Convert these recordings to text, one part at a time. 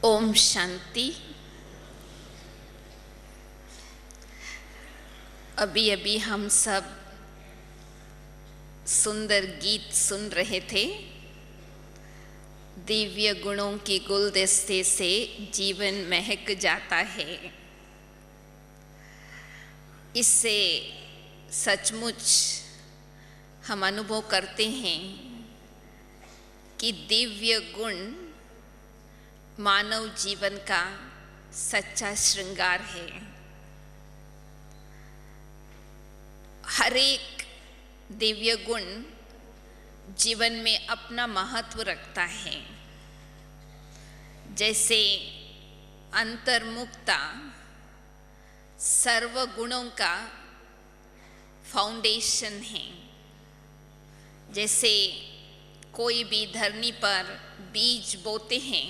ओम शांति। अभी अभी हम सब सुंदर गीत सुन रहे थे। दिव्य गुणों की गुलदस्ते से जीवन महक जाता है। इससे सचमुच हम अनुभव करते हैं कि दिव्य गुण मानव जीवन का सच्चा श्रृंगार है। हर एक दिव्य गुण जीवन में अपना महत्व रखता है। जैसे अंतर्मुखता सर्व गुणों का फाउंडेशन है। जैसे कोई भी धरनी पर बीज बोते हैं,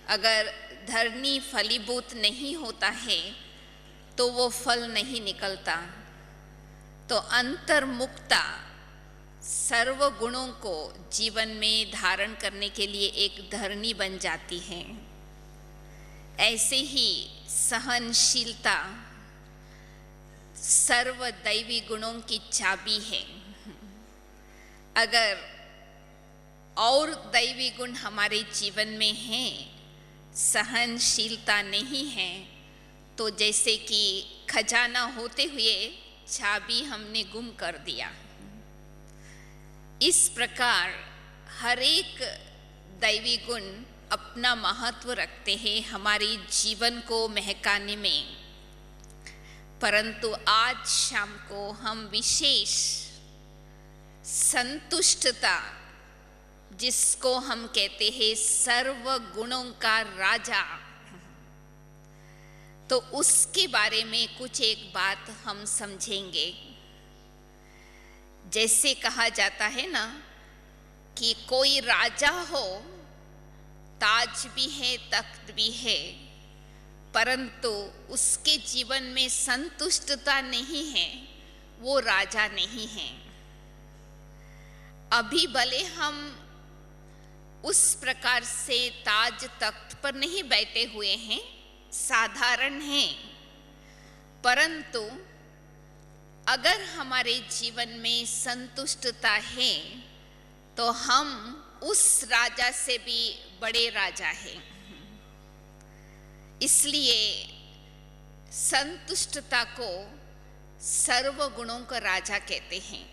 अगर धरनी फलीभूत नहीं होता है तो वो फल नहीं निकलता। तो अंतर्मुखता सर्व गुणों को जीवन में धारण करने के लिए एक धरनी बन जाती है। ऐसे ही सहनशीलता सर्व दैवी गुणों की चाबी है। अगर और दैवी गुण हमारे जीवन में हैं, सहनशीलता नहीं है, तो जैसे कि खजाना होते हुए चाबी हमने गुम कर दिया। इस प्रकार हर एक दैवी गुण अपना महत्व रखते हैं हमारे जीवन को महकाने में। परंतु आज शाम को हम विशेष संतुष्टता, जिसको हम कहते हैं सर्व गुणों का राजा, तो उसके बारे में कुछ एक बात हम समझेंगे। जैसे कहा जाता है ना कि कोई राजा हो, ताज भी है, तख्त भी है, परंतु उसके जीवन में संतुष्टता नहीं है, वो राजा नहीं है। अभी भले हम उस प्रकार से ताज तख्त पर नहीं बैठे हुए हैं, साधारण हैं, परंतु अगर हमारे जीवन में संतुष्टता है तो हम उस राजा से भी बड़े राजा हैं। इसलिए संतुष्टता को सर्व गुणों का राजा कहते हैं।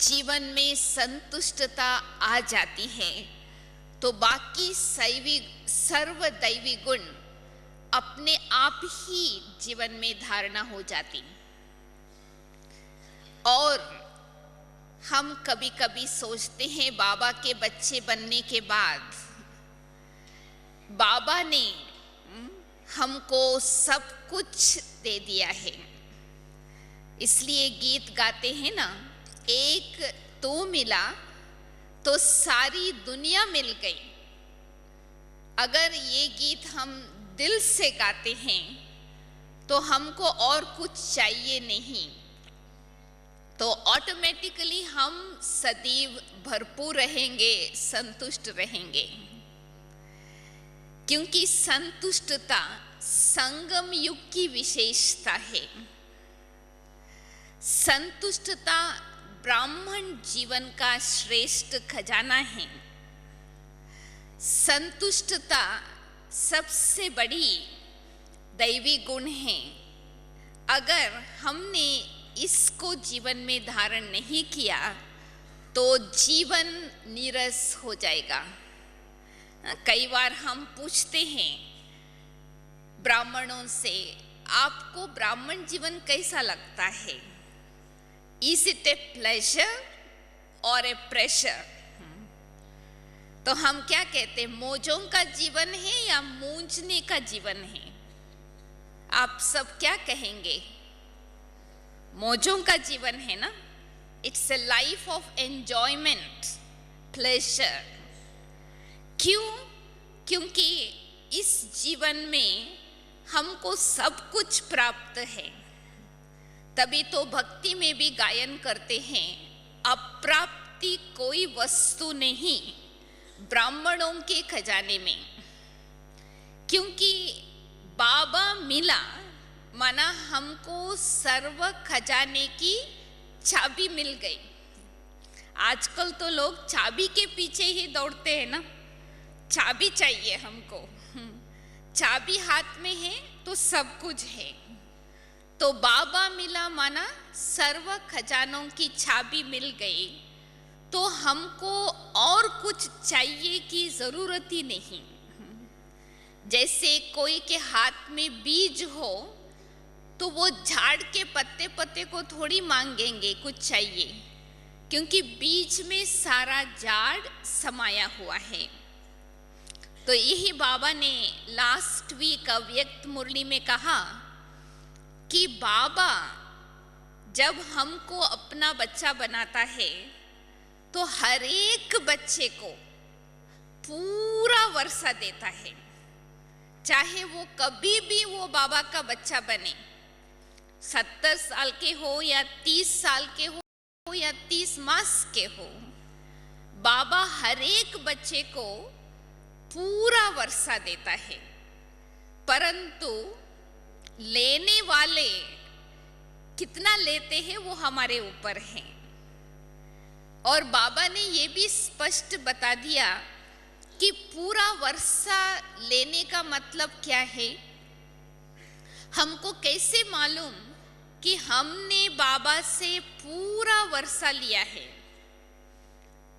जीवन में संतुष्टता आ जाती है तो बाकी सर्व दैवी गुण अपने आप ही जीवन में धारणा हो जाती। और हम कभी कभी सोचते हैं बाबा के बच्चे बनने के बाद बाबा ने हमको सब कुछ दे दिया है। इसलिए गीत गाते हैं ना, एक तो मिला तो सारी दुनिया मिल गई। अगर ये गीत हम दिल से गाते हैं तो हमको और कुछ चाहिए नहीं, तो ऑटोमेटिकली हम सदैव भरपूर रहेंगे, संतुष्ट रहेंगे। क्योंकि संतुष्टता संगम युग की विशेषता है। संतुष्टता ब्राह्मण जीवन का श्रेष्ठ खजाना है। संतुष्टता सबसे बड़ी दैवी गुण है। अगर हमने इसको जीवन में धारण नहीं किया तो जीवन नीरस हो जाएगा। कई बार हम पूछते हैं ब्राह्मणों से, आपको ब्राह्मण जीवन कैसा लगता है? इज इट ए प्लेजर और ए प्रेशर? तो हम क्या कहते हैं, मौजों का जीवन है या मूंझने का जीवन है? आप सब क्या कहेंगे? मौजों का जीवन है ना। It's a life of enjoyment, pleasure. क्यों? क्योंकि इस जीवन में हमको सब कुछ प्राप्त है। तभी तो भक्ति में भी गायन करते हैं, अप्राप्ति कोई वस्तु नहीं ब्राह्मणों के खजाने में। क्योंकि बाबा मिला माना हमको सर्व खजाने की चाबी मिल गई। आजकल तो लोग चाबी के पीछे ही दौड़ते हैं ना, चाबी चाहिए हमको। चाबी हाथ में है तो सब कुछ है। तो बाबा मिला माना सर्व खजानों की चाबी मिल गई, तो हमको और कुछ चाहिए की जरूरत ही नहीं। जैसे कोई के हाथ में बीज हो तो वो झाड़ के पत्ते पत्ते को थोड़ी मांगेंगे कुछ चाहिए, क्योंकि बीज में सारा झाड़ समाया हुआ है। तो यही बाबा ने लास्ट वीक अव्यक्त मुरली में कहा कि बाबा जब हमको अपना बच्चा बनाता है तो हर एक बच्चे को पूरा वर्षा देता है, चाहे वो कभी भी वो बाबा का बच्चा बने, 70 साल के हो या 30 साल के हो या 30 मास के हो। बाबा हर एक बच्चे को पूरा वर्षा देता है, परंतु लेने वाले कितना लेते हैं वो हमारे ऊपर है। और बाबा ने ये भी स्पष्ट बता दिया कि पूरा वर्षा लेने का मतलब क्या है। हमको कैसे मालूम कि हमने बाबा से पूरा वर्षा लिया है?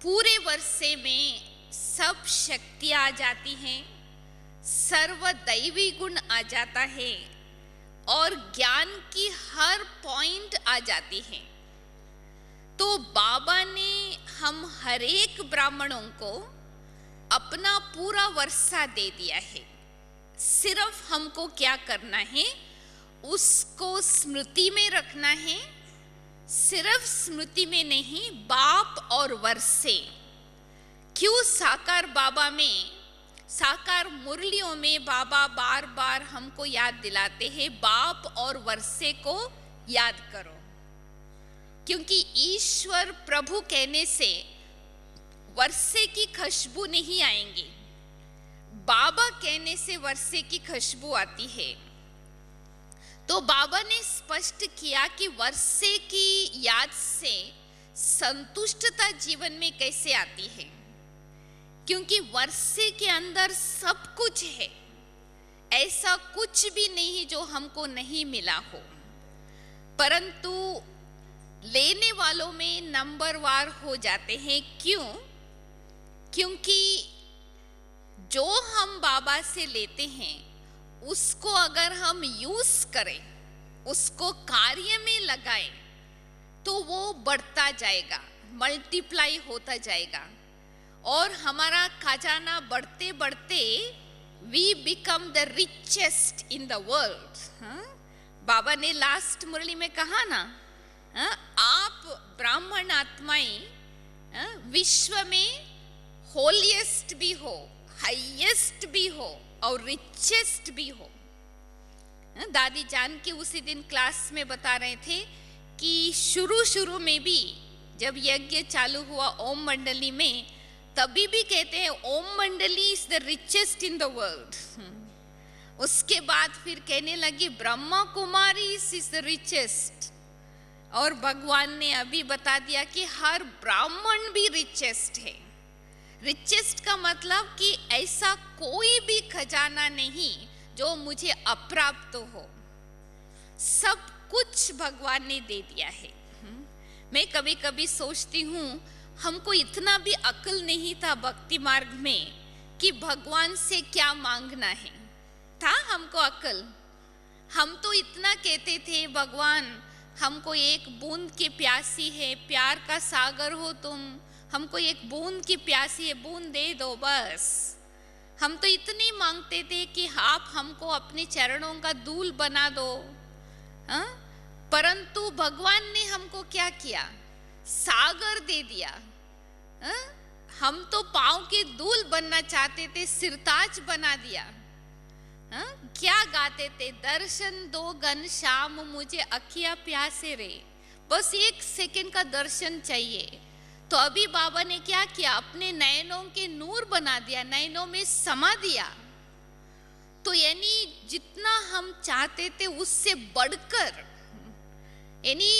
पूरे वर्षे में सब शक्ति आ जाती हैं, सर्व दैवी गुण आ जाता है और ज्ञान की हर पॉइंट आ जाती है। तो बाबा ने हम हर एक ब्राह्मणों को अपना पूरा वर्षा दे दिया है। सिर्फ हमको क्या करना है, उसको स्मृति में रखना है। सिर्फ स्मृति में नहीं, बाप और वर्षे। क्यों साकार बाबा में, साकार मुरलियों में बाबा बार बार हमको याद दिलाते हैं बाप और वर्षे को याद करो, क्योंकि ईश्वर प्रभु कहने से वर्षे की खुशबू नहीं आएंगी, बाबा कहने से वर्षे की खुशबू आती है। तो बाबा ने स्पष्ट किया कि वर्षे की याद से संतुष्टता जीवन में कैसे आती है, क्योंकि वर्षे के अंदर सब कुछ है, ऐसा कुछ भी नहीं जो हमको नहीं मिला हो। परंतु लेने वालों में नंबरवार हो जाते हैं। क्यों? क्योंकि जो हम बाबा से लेते हैं उसको अगर हम यूज करें, उसको कार्य में लगाएं, तो वो बढ़ता जाएगा, मल्टीप्लाई होता जाएगा और हमारा खजाना बढ़ते बढ़ते we become the richest in the world. बाबा ने लास्ट मुरली में कहा ना, आप ब्राह्मण आत्माएं विश्व में होलिएस्ट भी हो, हाईएस्ट भी हो और रिचेस्ट भी हो। दादी जान के उसी दिन क्लास में बता रहे थे कि शुरू में भी जब यज्ञ चालू हुआ ओम मंडली में, तभी भी कहते हैं ओम मंडली is the richest in the world. उसके बाद फिर कहने लगी Brahma Kumari is the richest, और भगवान ने अभी बता दिया कि हर ब्राह्मण भी रिचेस्ट है। रिचेस्ट का मतलब कि ऐसा कोई भी खजाना नहीं जो मुझे अप्राप्त हो, सब कुछ भगवान ने दे दिया है। मैं कभी कभी सोचती हूँ हमको इतना भी अक्ल नहीं था भक्ति मार्ग में कि भगवान से क्या मांगना है। था हमको अक्ल? हम तो इतना कहते थे भगवान हमको एक बूंद की प्यासी है, प्यार का सागर हो तुम, हमको एक बूंद की प्यासी है, बूंद दे दो बस। हम तो इतनी मांगते थे कि आप हमको अपने चरणों का दूल बना दो। परंतु भगवान ने हमको क्या किया? सागर दे दिया। हम तो पांव के दूल बनना चाहते थे, सिरताज बना दिया। क्या गाते थे? दर्शन दो घनश्याम मुझे अखियां प्यासे रे, बस एक सेकंड का दर्शन चाहिए। तो अभी बाबा ने क्या किया? अपने नयनों के नूर बना दिया, नयनों में समा दिया। तो यानी जितना हम चाहते थे उससे बढ़कर, यानी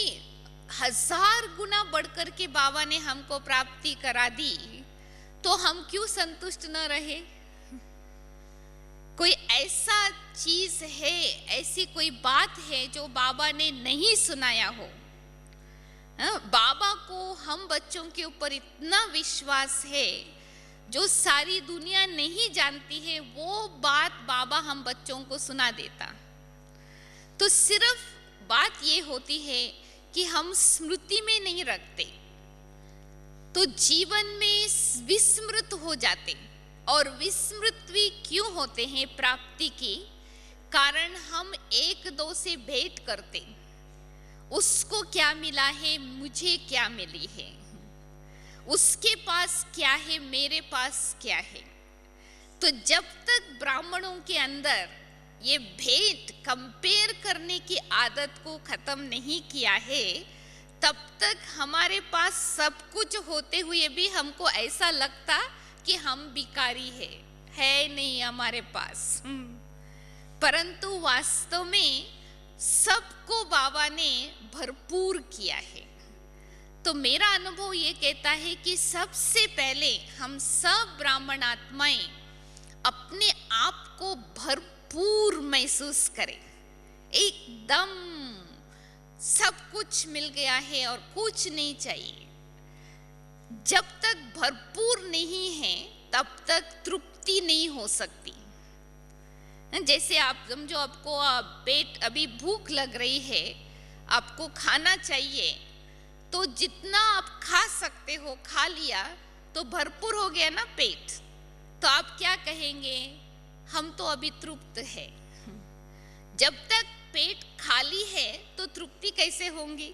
1000 गुना बढ़कर के बाबा ने हमको प्राप्ति करा दी, तो हम क्यों संतुष्ट न रहे? कोई ऐसा चीज है, ऐसी कोई बात है जो बाबा ने नहीं सुनाया हो? बाबा को हम बच्चों के ऊपर इतना विश्वास है, जो सारी दुनिया नहीं जानती है वो बात बाबा हम बच्चों को सुना देता। तो सिर्फ बात ये होती है कि हम स्मृति में नहीं रखते, तो जीवन में विस्मृत हो जाते। और विस्मृत भी क्यों होते हैं? प्राप्ति के कारण हम एक दो से भेंट करते, उसको क्या मिला है, मुझे क्या मिली है, उसके पास क्या है, मेरे पास क्या है। तो जब तक ब्राह्मणों के अंदर ये भेंट कंपेयर करने की आदत को खत्म नहीं किया है, तब तक हमारे पास सब कुछ होते हुए भी हमको ऐसा लगता कि हम भिखारी है नहीं हमारे पास। परंतु वास्तव में सबको बाबा ने भरपूर किया है। तो मेरा अनुभव ये कहता है कि सबसे पहले हम सब ब्राह्मण आत्माएं अपने आप को भरपूर महसूस करें, एकदम सब कुछ मिल गया है और कुछ नहीं चाहिए। जब तक भरपूर नहीं है तब तक तृप्ति नहीं हो सकती। जैसे आप समझो, आपको पेट अभी भूख लग रही है, आपको खाना चाहिए, तो जितना आप खा सकते हो खा लिया तो भरपूर हो गया ना पेट, तो आप क्या कहेंगे? हम तो अभी तृप्त है। जब तक पेट खाली है तो तृप्ति कैसे होंगी?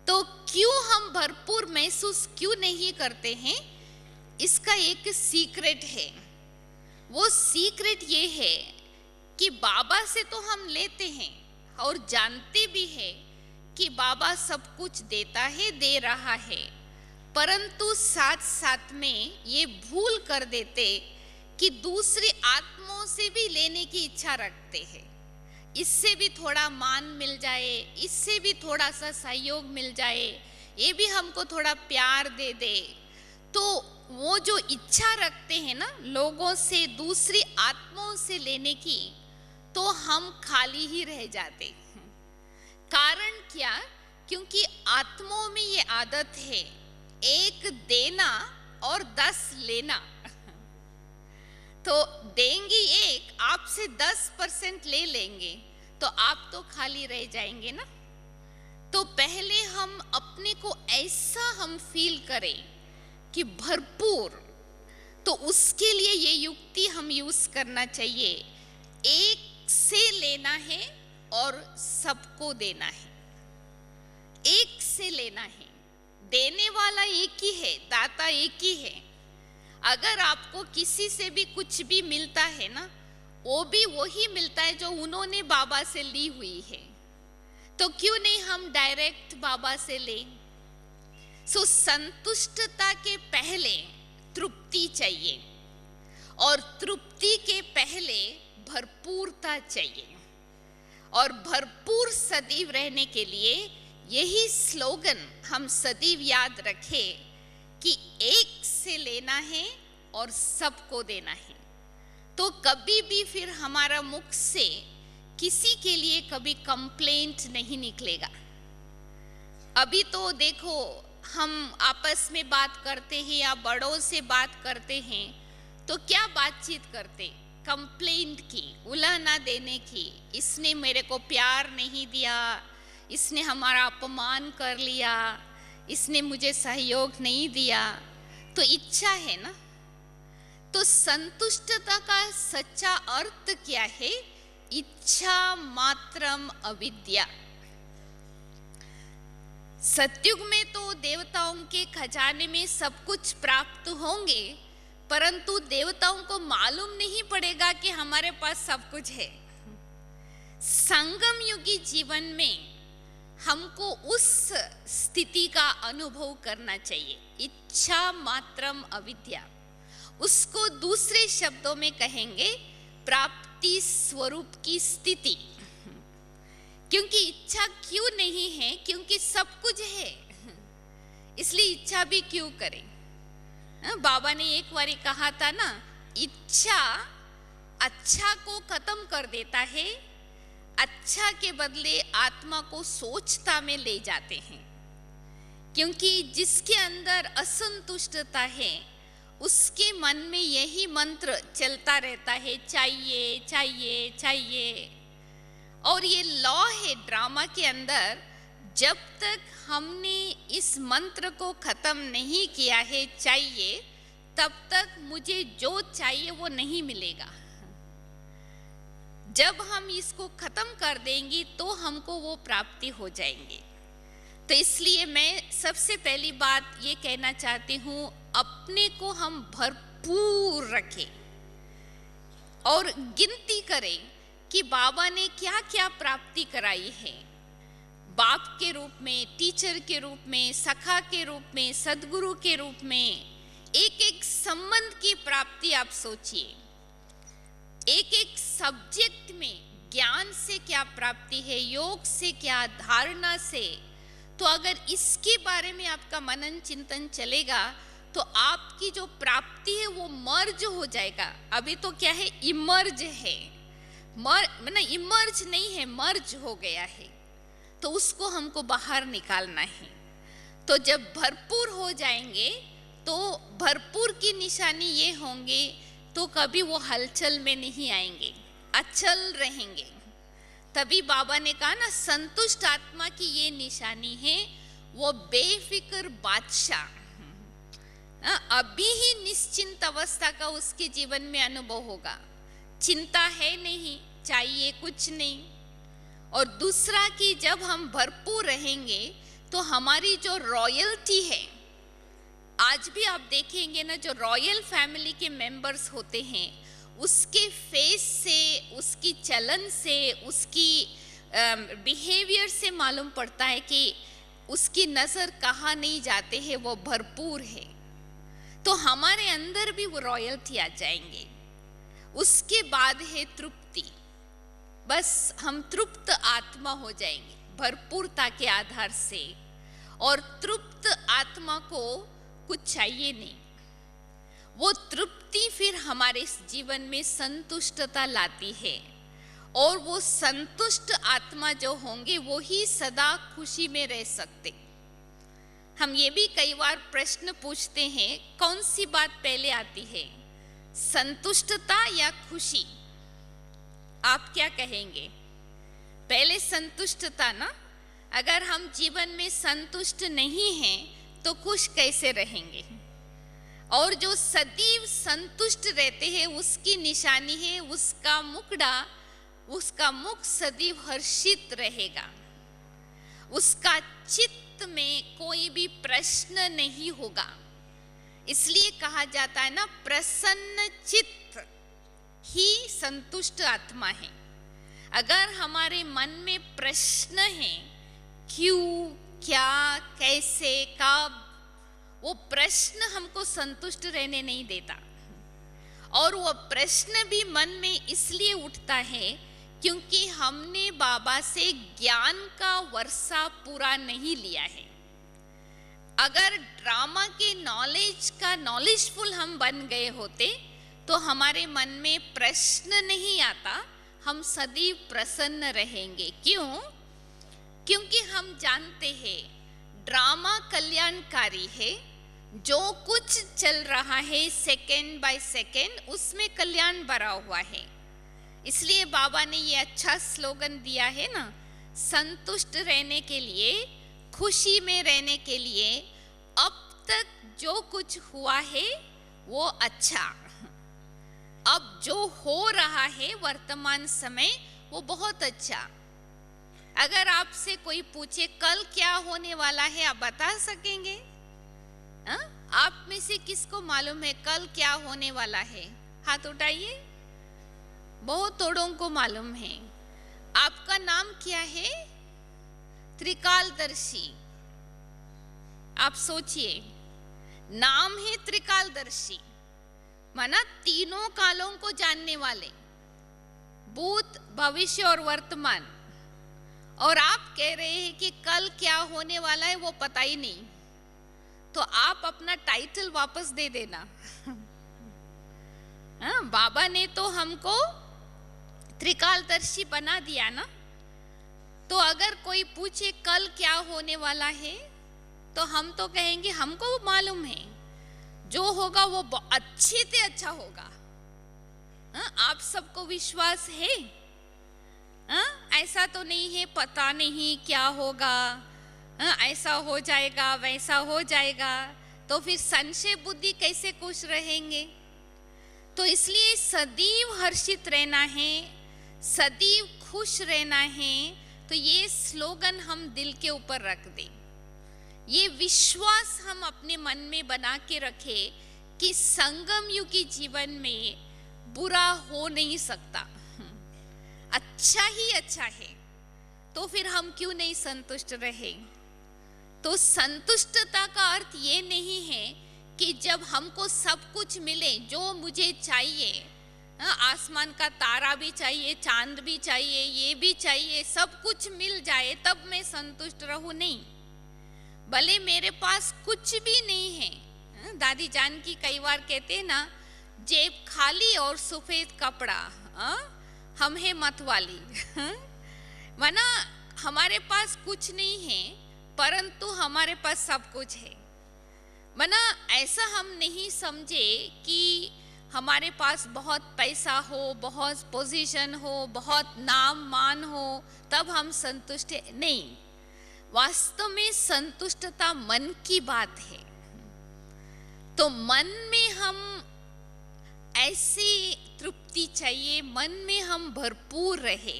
तो क्यों हम भरपूर महसूस क्यों नहीं करते हैं? इसका एक सीक्रेट है। वो सीक्रेट ये है कि बाबा से तो हम लेते हैं और जानते भी हैं कि बाबा सब कुछ देता है, दे रहा है, परंतु साथ साथ में ये भूल कर देते कि दूसरी आत्माओं से भी लेने की इच्छा रखते हैं। इससे भी थोड़ा मान मिल जाए, इससे भी थोड़ा सा सहयोग मिल जाए, ये भी हमको थोड़ा प्यार दे दे। तो वो जो इच्छा रखते हैं ना लोगों से, दूसरी आत्माओं से लेने की, तो हम खाली ही रह जाते। कारण क्या? क्योंकि आत्माओं में ये आदत है, एक देना और 10 लेना। तो देंगे एक, आपसे 10% ले लेंगे, तो आप तो खाली रह जाएंगे ना। तो पहले हम अपने को ऐसा हम फील करें कि भरपूर, तो उसके लिए ये युक्ति हम यूज करना चाहिए। एक से लेना है और सबको देना है, एक से लेना है। देने वाला एक ही है, दाता एक ही है। अगर आपको किसी से भी कुछ भी मिलता है ना, वो भी वही मिलता है जो उन्होंने बाबा से ली हुई है। तो क्यों नहीं हम डायरेक्ट बाबा से लें? सो संतुष्टता के पहले तृप्ति चाहिए, और तृप्ति के पहले भरपूरता चाहिए। और भरपूर सदैव रहने के लिए यही स्लोगन हम सदैव याद रखें कि एक से लेना है और सबको देना है। तो कभी भी फिर हमारा मुख से किसी के लिए कभी कंप्लेंट नहीं निकलेगा। अभी तो देखो, हम आपस में बात करते हैं या बड़ों से बात करते हैं, तो क्या बातचीत करते? कंप्लेंट की, उलाहना देने की। इसने मेरे को प्यार नहीं दिया, इसने हमारा अपमान कर लिया, इसने मुझे सहयोग नहीं दिया। तो इच्छा है ना। तो संतुष्टता का सच्चा अर्थ क्या है? इच्छा मात्रम अविद्या। सतयुग में तो देवताओं के खजाने में सब कुछ प्राप्त होंगे, परंतु देवताओं को मालूम नहीं पड़ेगा कि हमारे पास सब कुछ है। संगम युगी जीवन में हमको उस स्थिति का अनुभव करना चाहिए, इच्छा मात्रम अविद्या। उसको दूसरे शब्दों में कहेंगे प्राप्ति स्वरूप की स्थिति। क्योंकि इच्छा क्यों नहीं है? क्योंकि सब कुछ है, इसलिए इच्छा भी क्यों करें? बाबा ने एक बार कहा था ना, इच्छा अच्छा को खत्म कर देता है, अच्छा के बदले आत्मा को सोचता में ले जाते हैं। क्योंकि जिसके अंदर असंतुष्टता है उसके मन में यही मंत्र चलता रहता है, चाहिए चाहिए चाहिए। और ये लॉ है ड्रामा के अंदर, जब तक हमने इस मंत्र को खत्म नहीं किया है चाहिए, तब तक मुझे जो चाहिए वो नहीं मिलेगा। जब हम इसको खत्म कर देंगे तो हमको वो प्राप्ति हो जाएंगे। तो इसलिए मैं सबसे पहली बात ये कहना चाहती हूँ, अपने को हम भरपूर रखें और गिनती करें कि बाबा ने क्या क्या प्राप्ति कराई है। बाप के रूप में, टीचर के रूप में, सखा के रूप में, सदगुरु के रूप में, एक एक संबंध की प्राप्ति आप सोचिए। एक एक सब्जेक्ट में ज्ञान से क्या प्राप्ति है, योग से क्या, धारणा से। तो अगर इसके बारे में आपका मनन चिंतन चलेगा तो आपकी जो प्राप्ति है वो मर्ज हो जाएगा। अभी तो क्या है, इमर्ज है, इमर्ज नहीं है, मर्ज हो गया है। तो उसको हमको बाहर निकालना है। तो जब भरपूर हो जाएंगे तो भरपूर की निशानी ये होंगे तो कभी वो हलचल में नहीं आएंगे, अचल रहेंगे। तभी बाबा ने कहा ना, संतुष्ट आत्मा की ये निशानी है, वो बेफिक्र बादशाह। अभी ही निश्चिंत अवस्था का उसके जीवन में अनुभव होगा, चिंता है नहीं, चाहिए कुछ नहीं। और दूसरा कि जब हम भरपूर रहेंगे तो हमारी जो रॉयल्टी है, आज भी आप देखेंगे ना, जो रॉयल फैमिली के मेंबर्स होते हैं उसके फेस से, उसकी चलन से, उसकी बिहेवियर से मालूम पड़ता है कि उसकी नज़र कहाँ नहीं जाते हैं, वो भरपूर है। तो हमारे अंदर भी वो रॉयल्टी आ जाएंगे। उसके बाद है तृप्ति। बस हम तृप्त आत्मा हो जाएंगे भरपूरता के आधार से। और तृप्त आत्मा को कुछ चाहिए नहीं। वो तृप्ति फिर हमारे जीवन में संतुष्टता लाती है। और वो संतुष्ट आत्मा जो होंगे वो ही सदा खुशी में रह सकते। हम ये भी कई बार प्रश्न पूछते हैं, कौन सी बात पहले आती है, संतुष्टता या खुशी? आप क्या कहेंगे? पहले संतुष्टता ना। अगर हम जीवन में संतुष्ट नहीं हैं तो खुश कैसे रहेंगे? और जो सदैव संतुष्ट रहते हैं उसकी निशानी है उसका मुखड़ा, उसका मुख सदैव हर्षित रहेगा। उसका चित्त में कोई भी प्रश्न नहीं होगा। इसलिए कहा जाता है ना, प्रसन्न चित्त ही संतुष्ट आत्मा है। अगर हमारे मन में प्रश्न है, क्यों, क्या, कैसे, कब, वो प्रश्न हमको संतुष्ट रहने नहीं देता। और वो प्रश्न भी मन में इसलिए उठता है क्योंकि हमने बाबा से ज्ञान का वर्षा पूरा नहीं लिया है। अगर ड्रामा के नॉलेज का नॉलेजफुल हम बन गए होते तो हमारे मन में प्रश्न नहीं आता, हम सदैव प्रसन्न रहेंगे। क्यों? क्योंकि हम जानते हैं ड्रामा कल्याणकारी है। जो कुछ चल रहा है सेकेंड बाय सेकेंड उसमें कल्याण भरा हुआ है। इसलिए बाबा ने ये अच्छा स्लोगन दिया है ना, संतुष्ट रहने के लिए, खुशी में रहने के लिए, अब तक जो कुछ हुआ है वो अच्छा, अब जो हो रहा है वर्तमान समय वो बहुत अच्छा। अगर आपसे कोई पूछे कल क्या होने वाला है, आप बता सकेंगे? आप में से किसको मालूम है कल क्या होने वाला है? हाथ उठाइए। बहुत थोड़ों को मालूम है। आपका नाम क्या है? त्रिकालदर्शी। आप सोचिए, नाम है त्रिकालदर्शी, माना तीनों कालों को जानने वाले, भूत, भविष्य और वर्तमान, और आप कह रहे हैं कि कल क्या होने वाला है वो पता ही नहीं, तो आप अपना टाइटल वापस दे देना। बाबा ने तो हमको त्रिकालदर्शी बना दिया ना, तो अगर कोई पूछे कल क्या होने वाला है तो हम तो कहेंगे हमको मालूम है, जो होगा वो अच्छे से अच्छा होगा। आप सबको विश्वास है? ऐसा तो नहीं है पता नहीं क्या होगा, ऐसा हो जाएगा वैसा हो जाएगा, तो फिर संशय बुद्धि कैसे खुश रहेंगे? तो इसलिए सदैव हर्षित रहना है, सदैव खुश रहना है। तो ये स्लोगन हम दिल के ऊपर रख दें, ये विश्वास हम अपने मन में बना के रखें कि संगम युग के जीवन में बुरा हो नहीं सकता, अच्छा ही अच्छा है, तो फिर हम क्यों नहीं संतुष्ट रहे? तो संतुष्टता का अर्थ ये नहीं है कि जब हमको सब कुछ मिले जो मुझे चाहिए, आसमान का तारा भी चाहिए, चांद भी चाहिए, ये भी चाहिए, सब कुछ मिल जाए तब मैं संतुष्ट रहूं, नहीं। भले मेरे पास कुछ भी नहीं है, दादी जान की कई बार कहते हैं ना, जेब खाली और सफेद कपड़ा, हम है मत वाली। माना हमारे पास कुछ नहीं है परंतु हमारे पास सब कुछ है। माना ऐसा हम नहीं समझे कि हमारे पास बहुत पैसा हो, बहुत पोजीशन हो, बहुत नाम मान हो तब हम संतुष्ट है, नहीं। वास्तव में संतुष्टता मन की बात है। तो मन में हम ऐसी तृप्ति चाहिए, मन में हम भरपूर रहे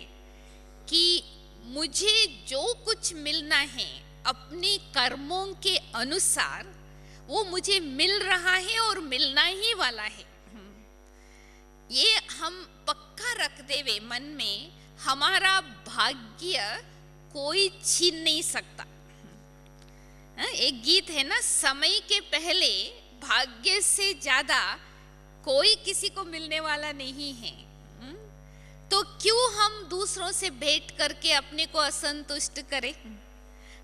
कि मुझे जो कुछ मिलना है अपने कर्मों के अनुसार वो मुझे मिल रहा है और मिलना ही वाला है। ये हम पक्का रख देवे मन में, हमारा भाग्य कोई छीन नहीं सकता। एक गीत है ना, समय के पहले भाग्य से ज्यादा कोई किसी को मिलने वाला नहीं है। तो क्यों हम दूसरों से भेंट करके अपने को असंतुष्ट करें?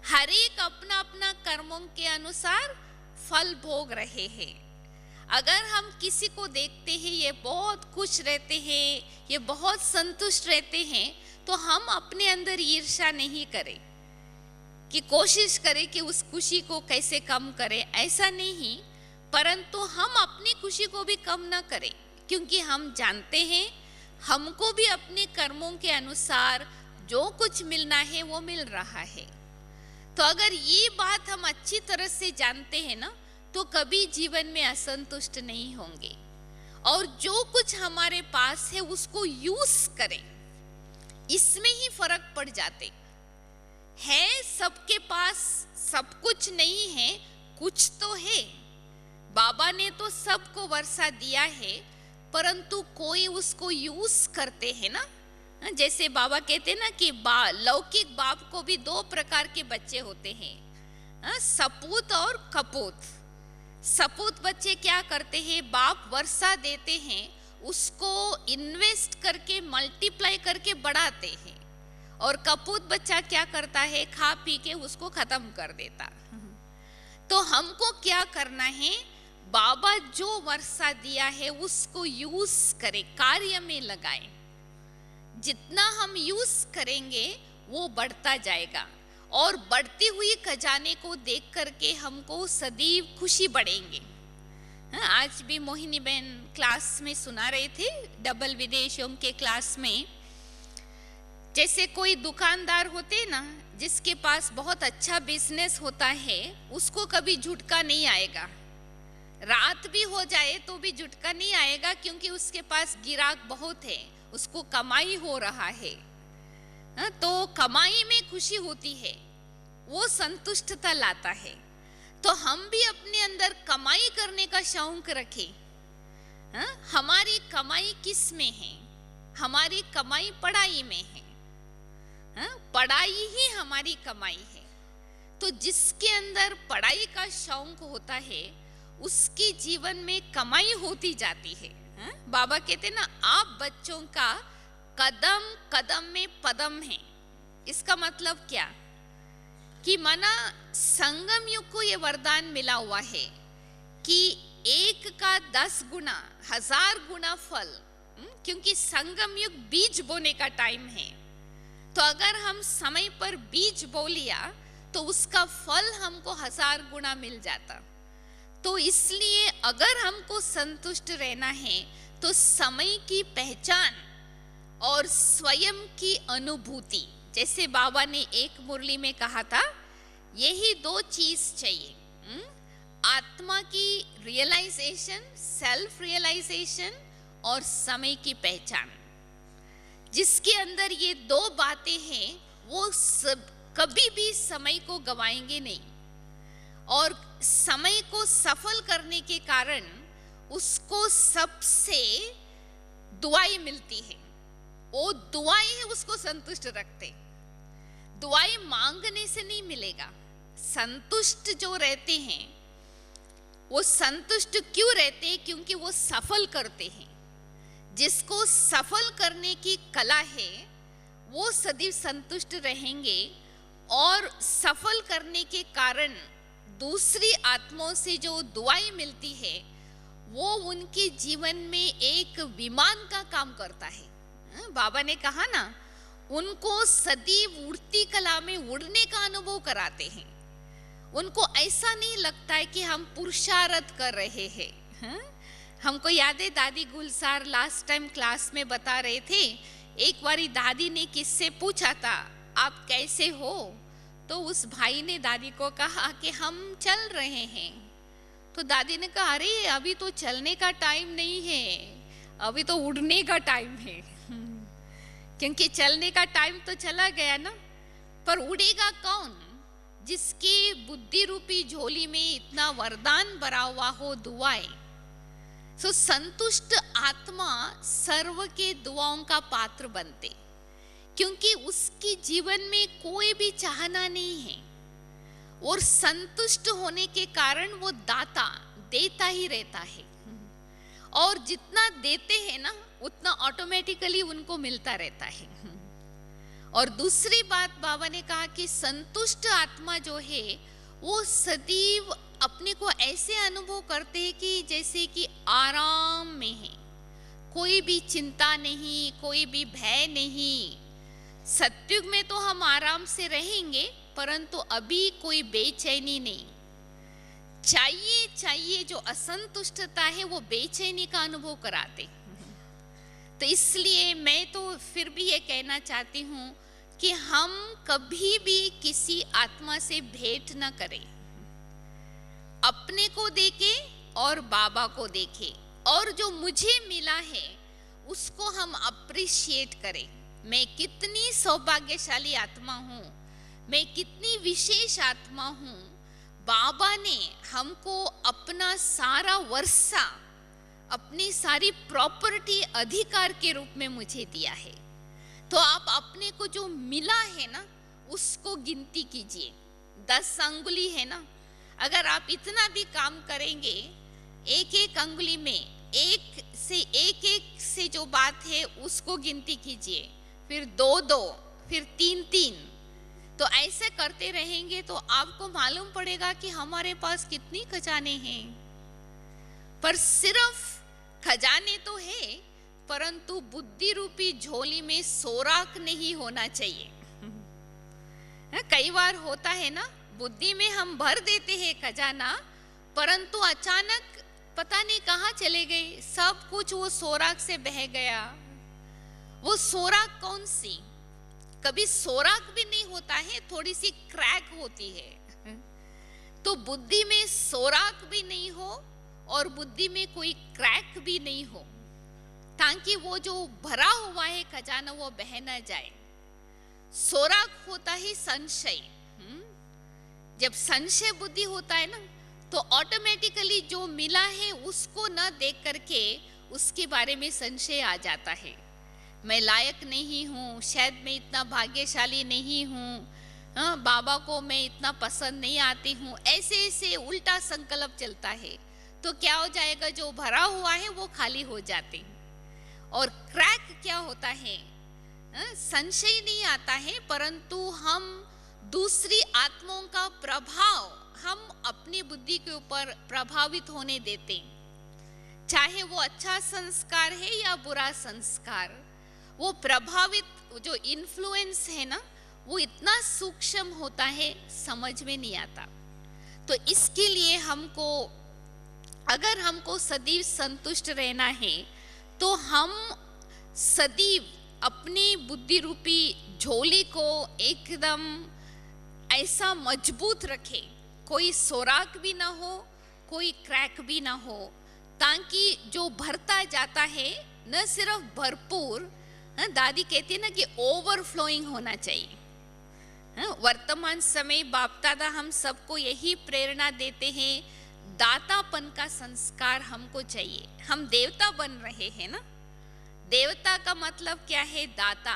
हर एक अपना अपना कर्मों के अनुसार फल भोग रहे हैं। अगर हम किसी को देखते हैं ये बहुत खुश रहते हैं, ये बहुत संतुष्ट रहते हैं, तो हम अपने अंदर ईर्ष्या नहीं करें कि कोशिश करें कि उस खुशी को कैसे कम करें, ऐसा नहीं। परंतु हम अपनी खुशी को भी कम ना करें, क्योंकि हम जानते हैं हमको भी अपने कर्मों के अनुसार जो कुछ मिलना है वो मिल रहा है। तो अगर ये बात हम अच्छी तरह से जानते हैं ना, तो कभी जीवन में असंतुष्ट नहीं होंगे, और जो कुछ हमारे पास है उसको यूज करें, इसमें ही फर्क पड़ जाते है। सबके पास सब कुछ नहीं है, कुछ तो है। बाबा ने तो सबको वर्षा दिया है, परंतु कोई उसको यूज करते हैं ना। जैसे बाबा कहते हैं ना कि लौकिक बाप को भी दो प्रकार के बच्चे होते हैं, सपूत और कपूत। सपूत बच्चे क्या करते हैं, बाप वर्षा देते हैं, उसको इन्वेस्ट करके मल्टीप्लाई करके बढ़ाते हैं, और कपूत बच्चा क्या करता है, खा पी के उसको खत्म कर देता। तो हमको क्या करना है, बाबा जो वर्षा दिया है उसको यूज करें, कार्य में लगाएं। जितना हम यूज करेंगे वो बढ़ता जाएगा, और बढ़ती हुई खजाने को देख करके हमको सदैव खुशी बढ़ेंगे। आज भी मोहिनी बहन क्लास में सुना रहे थे, डबल विदेशियों के क्लास में। जैसे कोई दुकानदार होते ना, जिसके पास बहुत अच्छा बिजनेस होता है, उसको कभी झुटका नहीं आएगा। रात भी हो जाए तो भी झुटका नहीं आएगा, क्योंकि उसके पास गिराक बहुत है, उसको कमाई हो रहा है। तो कमाई में खुशी होती है, वो संतुष्टता लाता है। तो हम भी अपने अंदर कमाई करने का शौक रखें। हमारी कमाई किस में है? हमारी कमाई पढ़ाई में है। पढ़ाई ही हमारी कमाई है। तो जिसके अंदर पढ़ाई का शौक होता है उसके जीवन में कमाई होती जाती है। बाबा कहते ना, आप बच्चों का कदम कदम में पदम है। इसका मतलब क्या कि माना संगम युग को ये वरदान मिला हुआ है कि 1 का 10 गुना 1000 गुना फल, क्योंकि संगम युग बीज बोने का टाइम है। तो अगर हम समय पर बीज बो लिया तो उसका फल हमको 1000 गुना मिल जाता। तो इसलिए अगर हमको संतुष्ट रहना है तो समय की पहचान और स्वयं की अनुभूति, जैसे बाबा ने एक मुरली में कहा था, यही 2 चीज चाहिए, आत्मा की रियलाइजेशन, सेल्फ रियलाइजेशन और समय की पहचान। जिसके अंदर ये 2 बातें हैं वो सब कभी भी समय को गवाएंगे नहीं, और समय को सफल करने के कारण उसको सबसे दुआएं मिलती है। वो दुआएं उसको संतुष्ट रखते। दुआएं मांगने से नहीं मिलेगा। संतुष्ट जो रहते हैं वो संतुष्ट क्यों रहते हैं? क्योंकि वो सफल करते हैं। जिसको सफल करने की कला है वो सदैव संतुष्ट रहेंगे, और सफल करने के कारण दूसरी आत्माओं से जो दुआएं मिलती है वो उनके जीवन में एक विमान का काम करता है। बाबा ने कहा ना, उनको सदैव उड़ती कला में उड़ने का अनुभव कराते हैं। उनको ऐसा नहीं लगता है कि हम पुरुषार्थ कर रहे हैं। हमको याद है दादी गुलजार लास्ट टाइम क्लास में बता रहे थे, एक बारी दादी ने किससे पूछा था आप कैसे हो, तो उस भाई ने दादी को कहा कि हम चल रहे हैं। तो दादी ने कहा अरे अभी तो चलने का टाइम नहीं है, अभी तो उड़ने का टाइम है। क्योंकि चलने का टाइम तो चला गया ना। पर उड़ेगा कौन? जिसके बुद्धि रूपी झोली में इतना वरदान भरा हुआ हो, दुआएं। सो संतुष्ट आत्मा सर्व के दुआओं का पात्र बनते, क्योंकि उसकी जीवन में कोई भी चाहना नहीं है, और संतुष्ट होने के कारण वो दाता देता ही रहता है। और जितना देते हैं ना उतना ऑटोमेटिकली उनको मिलता रहता है। और दूसरी बात बाबा ने कहा कि संतुष्ट आत्मा जो है वो सदैव अपने को ऐसे अनुभव करते हैं कि जैसे कि आराम में है, कोई भी चिंता नहीं, कोई भी भय नहीं। सतयुग में तो हम आराम से रहेंगे, परंतु अभी कोई बेचैनी नहीं। चाहिए जो असंतुष्टता है वो बेचैनी का अनुभव कराते। तो इसलिए मैं तो फिर भी ये कहना चाहती हूँ कि हम कभी भी किसी आत्मा से भेंट न करें। अपने को देखे और बाबा को देखे, और जो मुझे मिला है उसको हम अप्रिशिएट करें। मैं कितनी सौभाग्यशाली आत्मा हूँ, मैं कितनी विशेष आत्मा हूँ। बाबा ने हमको अपना सारा वर्षा, अपनी सारी प्रॉपर्टी अधिकार के रूप में मुझे दिया है। तो आप अपने को जो मिला है ना उसको गिनती कीजिए। 10 अंगुली है ना, अगर आप इतना भी काम करेंगे, एक एक अंगुली में एक से जो बात है उसको गिनती कीजिए, फिर 2 फिर 3। तो ऐसे करते रहेंगे तो आपको मालूम पड़ेगा कि हमारे पास कितनी खजाने हैं। पर सिर्फ खजाने तो है, परंतु बुद्धि रूपी झोली में सोराख नहीं होना चाहिए। कई बार होता है ना, बुद्धि में हम भर देते हैं खजाना, परंतु अचानक पता नहीं कहाँ चले गए, सब कुछ वो सोराख से बह गया। वो सोराख कौन सी? कभी सोराख भी नहीं होता है, थोड़ी सी क्रैक होती है। तो बुद्धि में सोराख भी नहीं हो और बुद्धि में कोई क्रैक भी नहीं हो, ताकि वो जो भरा हुआ है खजाना वो बह न जाए। सोराख होता है संशय। जब संशय बुद्धि होता है ना, तो ऑटोमेटिकली जो मिला है उसको न देख करके उसके बारे में संशय आ जाता है। मैं लायक नहीं हूँ, शायद मैं इतना भाग्यशाली नहीं हूँ, बाबा को मैं इतना पसंद नहीं आती हूँ, ऐसे उल्टा संकल्प चलता है। तो क्या हो जाएगा, जो भरा हुआ है वो खाली हो जाते हैं। और क्रैक क्या होता है? संशय नहीं आता है, परंतु हम दूसरी आत्माओं का प्रभाव हम अपनी बुद्धि के ऊपर प्रभावित होने देते हैं। चाहे वो अच्छा संस्कार है या बुरा संस्कार, वो प्रभावित जो इन्फ्लुएंस है ना, वो इतना सूक्ष्म होता है, समझ में नहीं आता। तो इसके लिए हमको, अगर हमको सदैव संतुष्ट रहना है, तो हम सदैव अपनी बुद्धि रूपी झोली को एकदम ऐसा मजबूत रखें, कोई सोराख भी ना हो, कोई क्रैक भी ना हो, ताकि जो भरता जाता है न सिर्फ भरपूर, दादी कहती है ना कि ओवरफ्लोइंग होना चाहिए। वर्तमान समय बाप दादा हम सबको यही प्रेरणा देते हैं, दातापन का संस्कार हमको चाहिए। हम देवता बन रहे हैं ना, देवता का मतलब क्या है? दाता।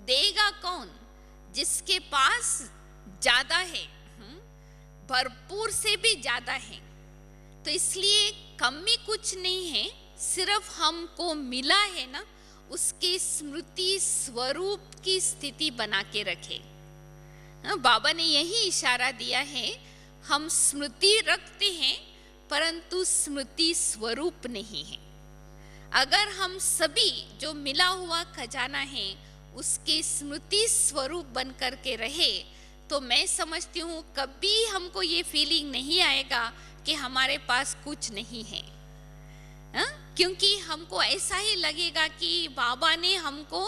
देगा कौन? जिसके पास ज्यादा है, भरपूर से भी ज्यादा है। तो इसलिए कमी कुछ नहीं है, सिर्फ हमको मिला है ना, उसके स्मृति स्वरूप की स्थिति बना के रखे। बाबा ने यही इशारा दिया है, हम स्मृति रखते हैं परंतु स्मृति स्वरूप नहीं है। अगर हम सभी जो मिला हुआ खजाना है उसके स्मृति स्वरूप बन करके रहे, तो मैं समझती हूँ कभी हमको ये फीलिंग नहीं आएगा कि हमारे पास कुछ नहीं है। क्योंकि हमको ऐसा ही लगेगा कि बाबा ने हमको,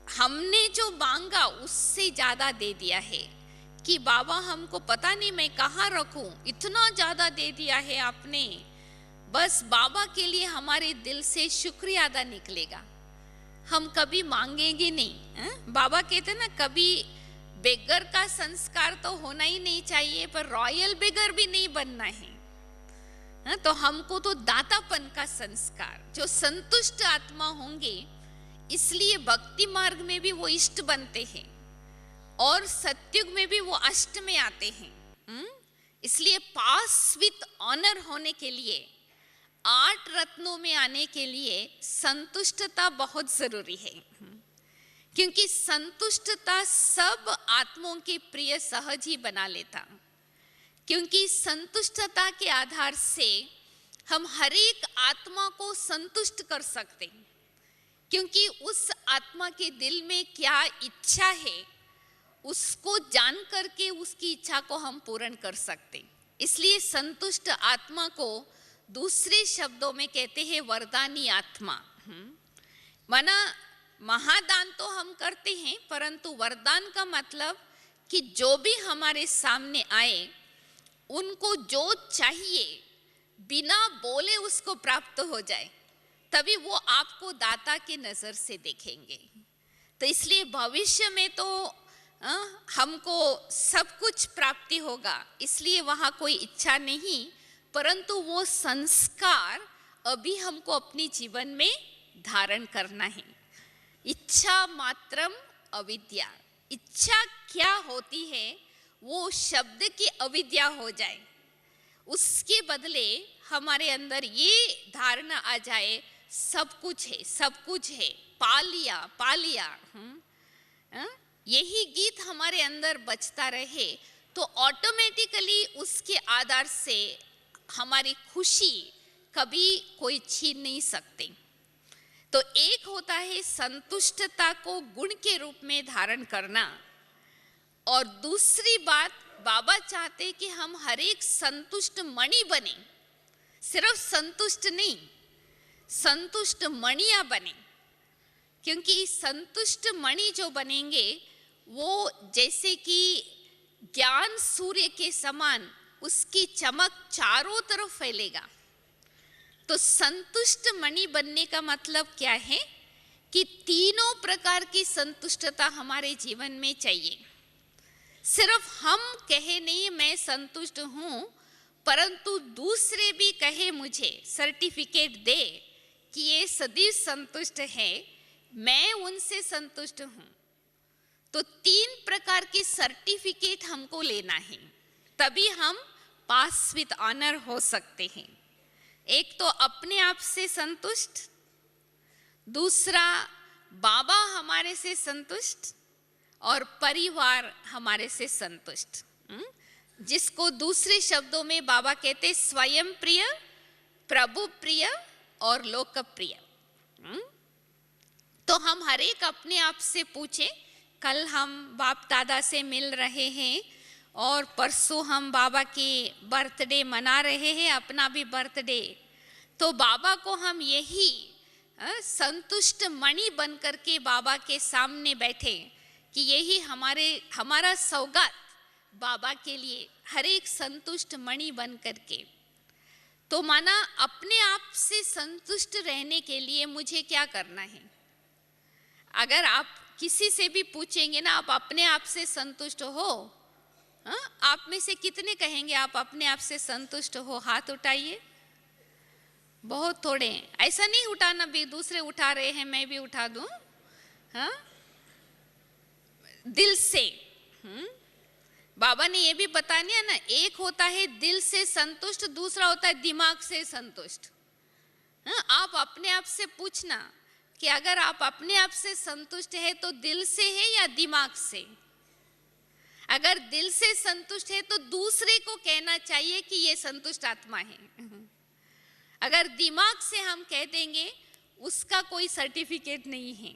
हमने जो मांगा उससे ज्यादा दे दिया है, कि बाबा हमको पता नहीं मैं कहाँ रखूं, इतना ज्यादा दे दिया है आपने। बस बाबा के लिए हमारे दिल से शुक्रिया अदा निकलेगा, हम कभी मांगेंगे नहीं। बाबा कहते ना, कभी बेगर का संस्कार तो होना ही नहीं चाहिए, पर रॉयल बेगर भी नहीं बनना है। तो हमको तो दातापन का संस्कार, जो संतुष्ट आत्मा होंगे, इसलिए भक्ति मार्ग में भी वो इष्ट बनते हैं और सत्युग में भी वो अष्ट में आते हैं। इसलिए पास विथ ऑनर होने के लिए, 8 रत्नों में आने के लिए संतुष्टता बहुत जरूरी है। क्योंकि संतुष्टता सब आत्माओं के प्रिय सहज ही बना लेता। क्योंकि संतुष्टता के आधार से हम हर एक आत्मा को संतुष्ट कर सकते हैं, क्योंकि उस आत्मा के दिल में क्या इच्छा है उसको जान करके उसकी इच्छा को हम पूर्ण कर सकते। इसलिए संतुष्ट आत्मा को दूसरे शब्दों में कहते हैं वरदानी आत्मा। माना महादान तो हम करते हैं, परंतु वरदान का मतलब कि जो भी हमारे सामने आए उनको जो चाहिए बिना बोले उसको प्राप्त हो जाए, तभी वो आपको दाता के नजर से देखेंगे। तो इसलिए भविष्य में तो हमको सब कुछ प्राप्ति होगा, इसलिए वहाँ कोई इच्छा नहीं, परंतु वो संस्कार अभी हमको अपने जीवन में धारण करना है। इच्छा मात्रम अविद्या। इच्छा क्या होती है? वो शब्द की अविद्या हो जाए, उसके बदले हमारे अंदर ये धारणा आ जाए सब कुछ है, सब कुछ है, पा लिया पा लिया। यही गीत हमारे अंदर बजता रहे तो ऑटोमेटिकली उसके आधार से हमारी खुशी कभी कोई छीन नहीं सकते। तो एक होता है संतुष्टता को गुण के रूप में धारण करना, और दूसरी बात बाबा चाहते कि हम हर एक संतुष्ट मणि बने, सिर्फ संतुष्ट नहीं, संतुष्ट मणियां बने। क्योंकि संतुष्ट मणि जो बनेंगे वो जैसे कि ज्ञान सूर्य के समान उसकी चमक चारों तरफ फैलेगा। तो संतुष्ट मणि बनने का मतलब क्या है कि तीनों प्रकार की संतुष्टता हमारे जीवन में चाहिए। सिर्फ हम कहे नहीं मैं संतुष्ट हूं, परंतु दूसरे भी कहे, मुझे सर्टिफिकेट दे कि ये सदैव संतुष्ट है, मैं उनसे संतुष्ट हूं। तो 3 प्रकार के सर्टिफिकेट हमको लेना है, तभी हम पास विद ऑनर हो सकते हैं। एक तो अपने आप से संतुष्ट, दूसरा बाबा हमारे से संतुष्ट और परिवार हमारे से संतुष्ट, जिसको दूसरे शब्दों में बाबा कहते स्वयं प्रिय, प्रभु प्रिय और लोकप्रिय। तो हम हर एक अपने आप से पूछे, कल हम बाप दादा से मिल रहे हैं और परसों हम बाबा की बर्थडे मना रहे हैं, अपना भी बर्थडे। तो बाबा को हम यही संतुष्ट मणि बन करके बाबा के सामने बैठे कि यही हमारा सौगात बाबा के लिए, हर एक संतुष्ट मणि बन करके। तो माना अपने आप से संतुष्ट रहने के लिए मुझे क्या करना है? अगर आप किसी से भी पूछेंगे ना, आप अपने आप से संतुष्ट हो? आप में से कितने कहेंगे आप अपने आप से संतुष्ट हो? हाथ उठाइए। बहुत थोड़े। ऐसा नहीं उठाना भी, दूसरे उठा रहे हैं मैं भी उठा दूं। हाँ, दिल से। बाबा ने ये भी बता दिया ना, एक होता है दिल से संतुष्ट, दूसरा होता है दिमाग से संतुष्ट। हाँ, आप अपने आप से पूछना कि अगर आप अपने आप से संतुष्ट है तो दिल से है या दिमाग से? अगर दिल से संतुष्ट है तो दूसरे को कहना चाहिए कि ये संतुष्ट आत्मा है। अगर दिमाग से हम कह देंगे, उसका कोई सर्टिफिकेट नहीं है।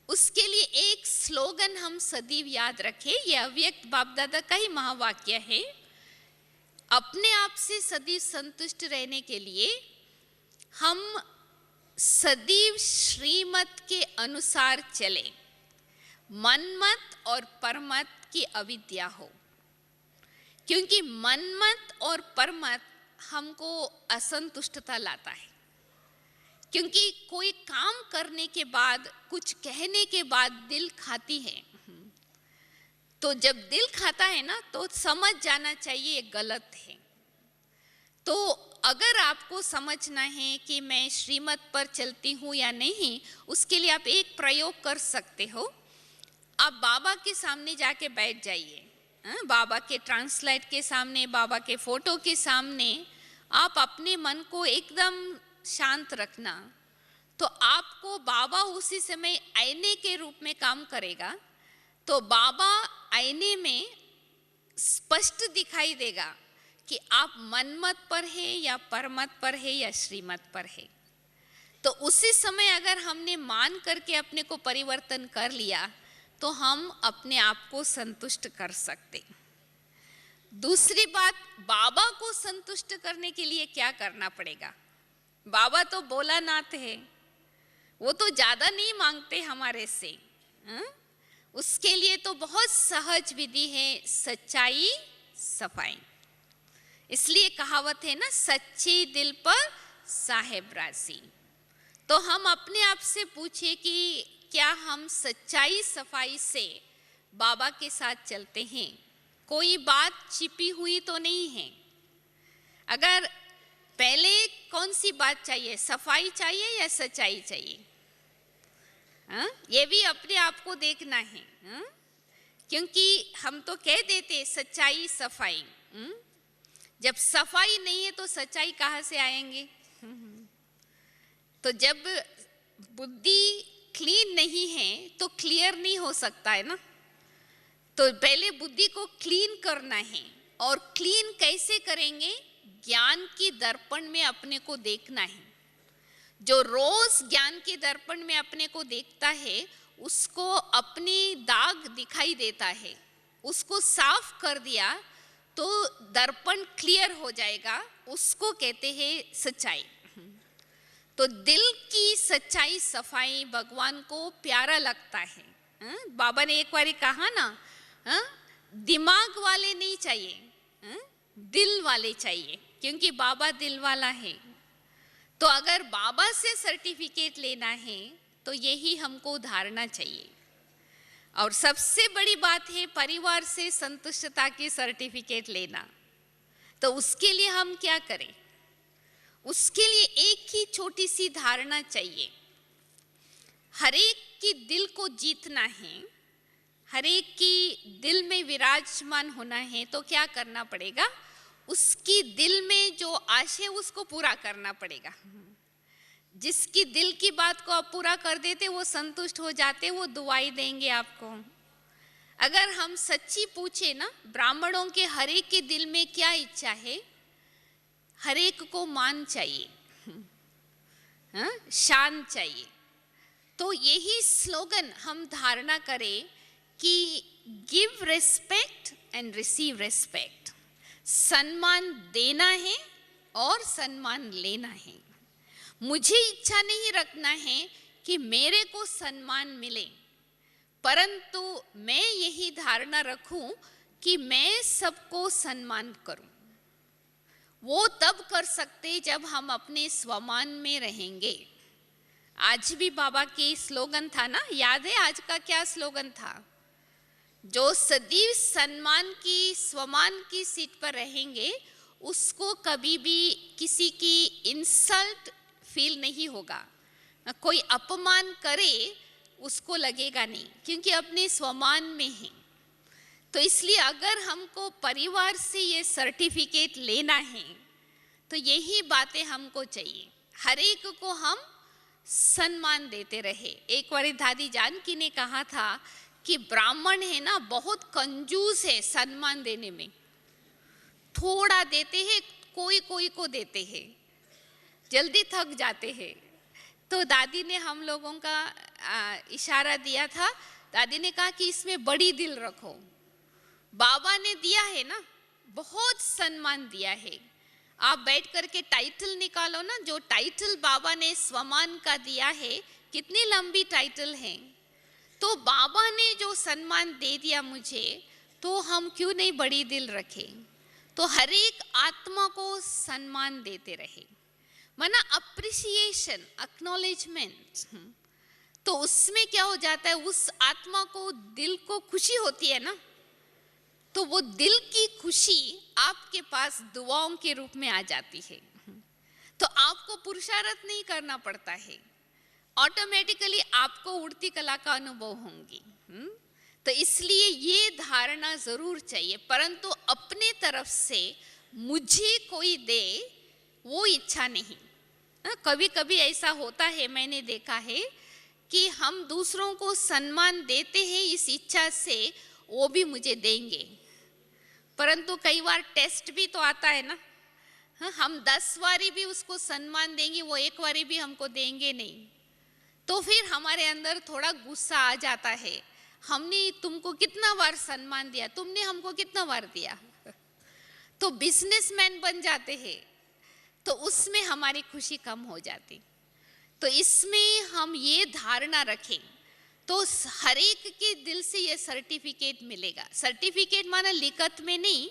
उसके लिए एक स्लोगन हम सदैव याद रखें, यह अव्यक्त बाप दादा का ही महावाक्य है। अपने आप से सदैव संतुष्ट रहने के लिए हम सदैव श्रीमत के अनुसार चले, मनमत और परमत की अविद्या हो। क्योंकि मनमत और परमत हमको असंतुष्टता लाता है। क्योंकि कोई काम करने के बाद, कुछ कहने के बाद दिल खाती है। तो जब दिल खाता है ना, तो समझ जाना चाहिए ये गलत है। तो अगर आपको समझना है कि मैं श्रीमत पर चलती हूँ या नहीं, उसके लिए आप एक प्रयोग कर सकते हो। आप बाबा के सामने जाके बैठ जाइए, बाबा के ट्रांसलेट के सामने, बाबा के फोटो के सामने आप अपने मन को एकदम शांत रखना। तो आपको बाबा उसी समय आईने के रूप में काम करेगा। तो बाबा आईने में स्पष्ट दिखाई देगा कि आप मनमत पर है या परमत पर है या श्रीमत पर है। तो उसी समय अगर हमने मान करके अपने को परिवर्तन कर लिया तो हम अपने आप को संतुष्ट कर सकते। दूसरी बात, बाबा को संतुष्ट करने के लिए क्या करना पड़ेगा? बाबा तो भोलानाथ है, वो तो ज्यादा नहीं मांगते हमारे से। उसके लिए तो बहुत सहज विधि है, सच्चाई सफाई। इसलिए कहावत है ना, सच्चे दिल पर साहेब राजी। तो हम अपने आप से पूछे कि क्या हम सच्चाई सफाई से बाबा के साथ चलते हैं? कोई बात छिपी हुई तो नहीं है। अगर पहले कौन सी बात चाहिए, सफाई चाहिए या सच्चाई चाहिए? ये भी अपने आप को देखना है। क्योंकि हम तो कह देते सच्चाई सफाई, जब सफाई नहीं है तो सच्चाई कहाँ से आएंगे? तो जब बुद्धि क्लीन नहीं है तो क्लियर नहीं हो सकता है ना। तो पहले बुद्धि को क्लीन करना है। और क्लीन कैसे करेंगे? ज्ञान की दर्पण में अपने को देखना है। जो रोज ज्ञान के दर्पण में अपने को देखता है, उसको अपनी दाग दिखाई देता है। उसको साफ कर दिया तो दर्पण क्लियर हो जाएगा, उसको कहते हैं सच्चाई। तो दिल की सच्चाई सफाई भगवान को प्यारा लगता है। बाबा ने एक बार कहा ना, दिमाग वाले नहीं चाहिए, दिल वाले चाहिए, क्योंकि बाबा दिल वाला है। तो अगर बाबा से सर्टिफिकेट लेना है तो यही हमको धारणा चाहिए। और सबसे बड़ी बात है परिवार से संतुष्टता की सर्टिफिकेट लेना। तो उसके लिए हम क्या करें? उसके लिए एक ही छोटी सी धारणा चाहिए। हर एक की दिल को जीतना है, हर एक की दिल में विराजमान होना है। तो क्या करना पड़ेगा? उसकी दिल में जो आशा है उसको पूरा करना पड़ेगा। जिसकी दिल की बात को आप पूरा कर देते वो संतुष्ट हो जाते, वो दुआई देंगे आपको। अगर हम सच्ची पूछे ना, ब्राह्मणों के हर एक के दिल में क्या इच्छा है? हर एक को मान चाहिए, हाँ? शान चाहिए। तो यही स्लोगन हम धारणा करें कि give respect and receive respect. सम्मान देना है और सम्मान लेना है। मुझे इच्छा नहीं रखना है कि मेरे को सम्मान मिले, परंतु मैं यही धारणा रखूं कि मैं सबको सम्मान करूं। वो तब कर सकते जब हम अपने स्वमान में रहेंगे। आज भी बाबा की स्लोगन था ना, याद है आज का क्या स्लोगन था? जो सदैव सम्मान की स्वमान की सीट पर रहेंगे उसको कभी भी किसी की इंसल्ट फील नहीं होगा। कोई अपमान करे उसको लगेगा नहीं, क्योंकि अपने स्वमान में है। तो इसलिए अगर हमको परिवार से ये सर्टिफिकेट लेना है तो यही बातें हमको चाहिए, हर एक को हम सम्मान देते रहे। एक बार दादी जानकी ने कहा था कि ब्राह्मण है ना बहुत कंजूस है सम्मान देने में, थोड़ा देते हैं, कोई कोई को देते हैं, जल्दी थक जाते हैं। तो दादी ने हम लोगों का इशारा दिया था, दादी ने कहा कि इसमें बड़ी दिल रखो। बाबा ने दिया है ना, बहुत सम्मान दिया है। आप बैठ करके टाइटल निकालो ना, जो टाइटल बाबा ने स्वमान का दिया है, कितनी लंबी टाइटल है। तो बाबा ने जो सम्मान दे दिया मुझे, तो हम क्यों नहीं बड़ी दिल रखें? तो हर एक आत्मा को सम्मान देते रहे, माना अप्रिसिएशन, एक्नॉलेजमेंट। तो उसमें क्या हो जाता है, उस आत्मा को दिल को खुशी होती है ना, तो वो दिल की खुशी आपके पास दुआओं के रूप में आ जाती है। तो आपको पुरुषार्थ नहीं करना पड़ता है, ऑटोमेटिकली आपको उड़ती कला का अनुभव होंगी। तो इसलिए ये धारणा जरूर चाहिए, परंतु अपने तरफ से मुझे कोई दे वो इच्छा नहीं। कभी कभी ऐसा होता है, मैंने देखा है कि हम दूसरों को सम्मान देते हैं इस इच्छा से वो भी मुझे देंगे, परंतु कई बार टेस्ट भी तो आता है ना। हम 10 बारी भी उसको सम्मान देंगे, वो एक बारी भी हमको देंगे नहीं, तो फिर हमारे अंदर थोड़ा गुस्सा आ जाता है। हमने तुमको कितना बार सम्मान दिया, तुमने हमको कितना बार दिया। तो बिजनेसमैन बन जाते हैं, तो उसमें हमारी खुशी कम हो जाती। तो इसमें हम ये धारणा रखें तो हर एक के दिल से ये सर्टिफिकेट मिलेगा। सर्टिफिकेट माना लिखत में नहीं,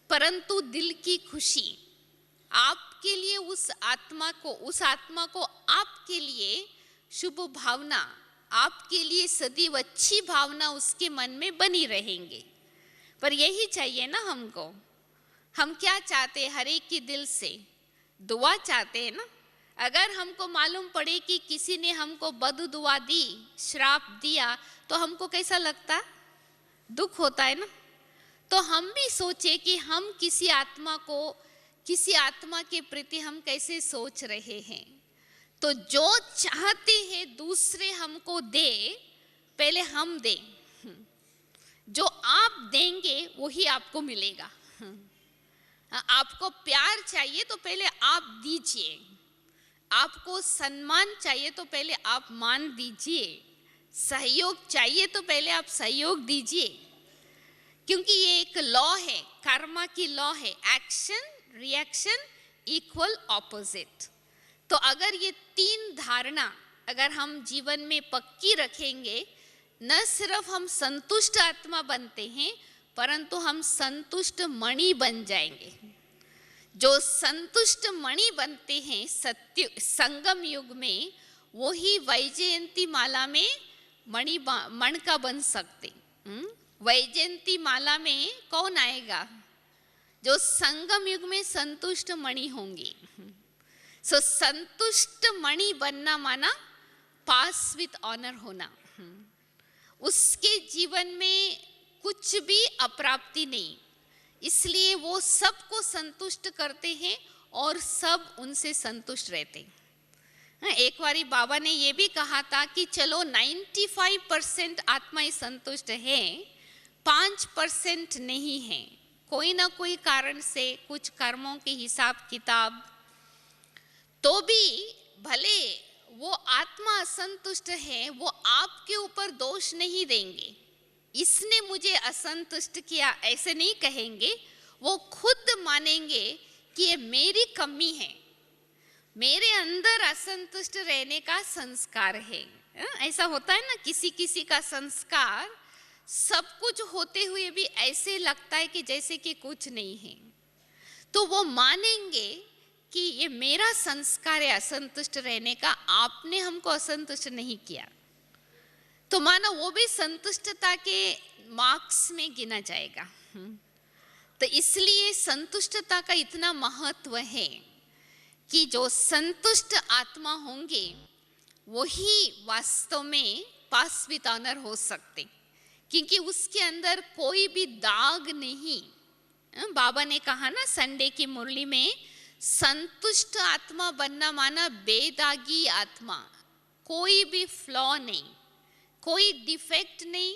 परंतु दिल की खुशी आपके लिए, उस आत्मा को आपके लिए शुभ भावना, आपके लिए सदैव अच्छी भावना उसके मन में बनी रहेंगे। पर यही चाहिए ना हमको। हम क्या चाहते हैं? हर एक के दिल से दुआ चाहते हैं ना। अगर हमको मालूम पड़े कि किसी ने हमको बददुआ दी, श्राप दिया, तो हमको कैसा लगता? दुख होता है ना। तो हम भी सोचे कि हम किसी आत्मा के प्रति हम कैसे सोच रहे हैं। तो जो चाहते हैं दूसरे हमको दे, पहले हम दें। जो आप देंगे वही आपको मिलेगा। आपको प्यार चाहिए तो पहले आप दीजिए, आपको सम्मान चाहिए तो पहले आप मान दीजिए, सहयोग चाहिए तो पहले आप सहयोग दीजिए। क्योंकि ये एक लॉ है, कर्मा की लॉ है, एक्शन रिएक्शन इक्वल ऑपोजिट। तो अगर ये 3 धारणा अगर हम जीवन में पक्की रखेंगे, न सिर्फ हम संतुष्ट आत्मा बनते हैं, परंतु हम संतुष्ट मणि बन जाएंगे। जो संतुष्ट मणि बनते हैं सत्य संगम युग में, वही वैजयंती माला में मण का बन सकते। वैजयंती माला में कौन आएगा? जो संगम युग में संतुष्ट मणि होंगी। सो संतुष्ट मणि बनना माना पास विथ ऑनर होना। उसके जीवन में कुछ भी अप्राप्ति नहीं, इसलिए वो सबको संतुष्ट करते हैं और सब उनसे संतुष्ट रहते हैं। एक बारी बाबा ने ये भी कहा था कि चलो 95% आत्माएं संतुष्ट है, 5% नहीं है, कोई ना कोई कारण से, कुछ कर्मों के हिसाब किताब, तो भी भले वो आत्मा असंतुष्ट है, वो आपके ऊपर दोष नहीं देंगे, इसने मुझे असंतुष्ट किया ऐसे नहीं कहेंगे। वो खुद मानेंगे कि ये मेरी कमी है, मेरे अंदर असंतुष्ट रहने का संस्कार है। ऐसा होता है ना, किसी किसी का संस्कार सब कुछ होते हुए भी ऐसे लगता है कि जैसे कि कुछ नहीं है, तो वो मानेंगे कि ये मेरा संस्कार है असंतुष्ट रहने का, आपने हमको असंतुष्ट नहीं किया, तो मानो वो भी संतुष्टता के मार्क्स में गिना जाएगा। तो इसलिए संतुष्टता का इतना महत्व है कि जो संतुष्ट आत्मा होंगे वही वास्तव में पास विद ऑनर हो सकते, क्योंकि उसके अंदर कोई भी दाग नहीं। बाबा ने कहा ना संडे की मुरली में, संतुष्ट आत्मा बनना माना बेदागी आत्मा, कोई भी फ्लॉ नहीं, कोई डिफेक्ट नहीं,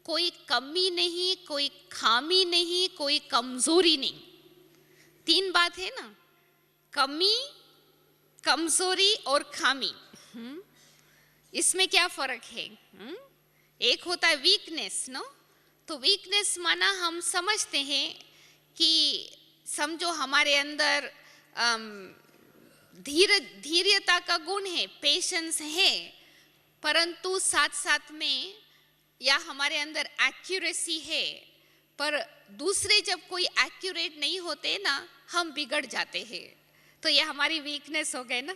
कोई कमी नहीं, कोई खामी नहीं, कोई कमजोरी नहीं। 3 बात है ना, कमी, कमजोरी और खामी। इसमें क्या फर्क है? एक होता है वीकनेस, नो, तो वीकनेस माना हम समझते हैं कि समझो हमारे अंदर धैर्यता का गुण है, पेशेंस है, परंतु साथ साथ में या हमारे अंदर एक्यूरेसी है, पर दूसरे जब कोई एक्यूरेट नहीं होते ना, हम बिगड़ जाते हैं, तो ये हमारी वीकनेस हो गए ना।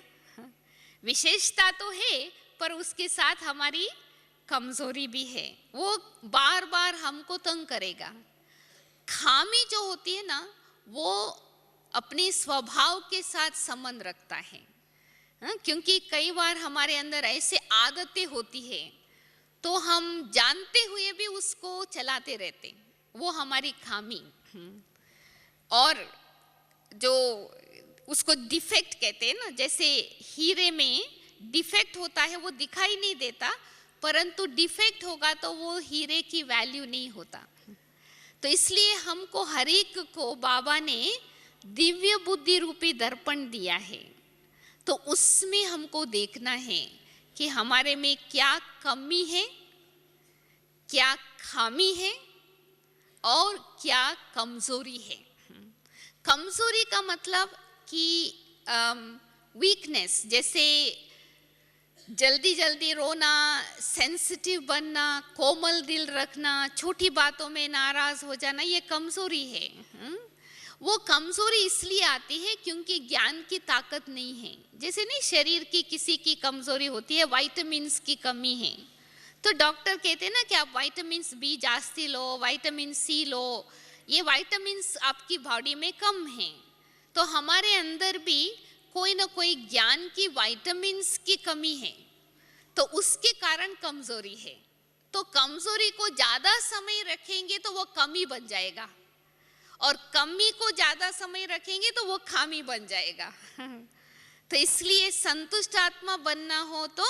विशेषता तो है पर उसके साथ हमारी कमजोरी भी है, वो बार बार हमको तंग करेगा। खामी जो होती है ना, वो अपने स्वभाव के साथ संबंध रखता है, क्योंकि कई बार हमारे अंदर ऐसे आदतें होती है तो हम जानते हुए भी उसको चलाते रहते, वो हमारी खामी। और जो उसको डिफेक्ट कहते हैं ना, जैसे हीरे में डिफेक्ट होता है, वो दिखाई नहीं देता, परंतु डिफेक्ट होगा तो वो हीरे की वैल्यू नहीं होता। तो इसलिए हमको हर एक को बाबा ने दिव्य बुद्धि रूपी दर्पण दिया है, तो उसमें हमको देखना है कि हमारे में क्या कमी है, क्या खामी है और क्या कमजोरी है। कमजोरी का मतलब कि वीकनेस, जैसे जल्दी जल्दी रोना, सेंसिटिव बनना, कोमल दिल रखना, छोटी बातों में नाराज हो जाना, ये कमजोरी है। वो कमजोरी इसलिए आती है क्योंकि ज्ञान की ताकत नहीं है। जैसे नहीं, शरीर की किसी की कमजोरी होती है, विटामिन्स की कमी है, तो डॉक्टर कहते हैं ना कि आप विटामिन बी जास्ती लो, विटामिन सी लो, ये विटामिन्स आपकी बॉडी में कम हैं। तो हमारे अंदर भी कोई ना कोई ज्ञान की विटामिन्स की कमी है, तो उसके कारण कमजोरी है। तो कमजोरी को ज्यादा समय रखेंगे तो वो कमी बन जाएगा, और कमी को ज्यादा समय रखेंगे तो वो खामी बन जाएगा। तो इसलिए संतुष्ट आत्मा बनना हो तो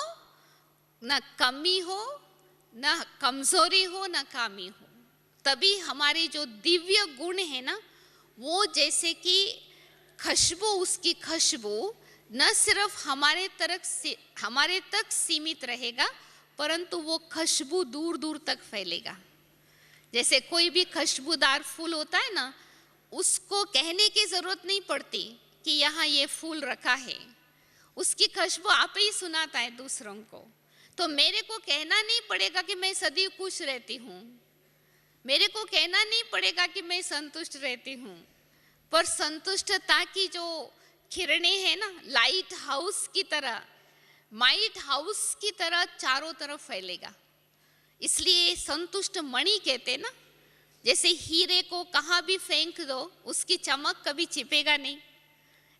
ना कमी हो, ना कमजोरी हो, ना खामी हो, तभी हमारे जो दिव्य गुण है ना, वो जैसे कि खुशबू, उसकी खुशबू न सिर्फ हमारे तक सीमित रहेगा, परंतु वो खुशबू दूर दूर तक फैलेगा। जैसे कोई भी खुशबूदार फूल होता है ना, उसको कहने की जरूरत नहीं पड़ती कि यहाँ ये फूल रखा है, उसकी खुशबू आप ही सुनाता है दूसरों को। तो मेरे को कहना नहीं पड़ेगा कि मैं सदैव खुश रहती हूँ, मेरे को कहना नहीं पड़ेगा कि मैं संतुष्ट रहती हूँ, पर संतुष्टता की जो किरणें है ना, लाइट हाउस की तरह, माइट हाउस की तरह चारों तरफ फैलेगा। इसलिए संतुष्ट मणि कहते ना, जैसे हीरे को कहाँ भी फेंक दो उसकी चमक कभी छिपेगा नहीं,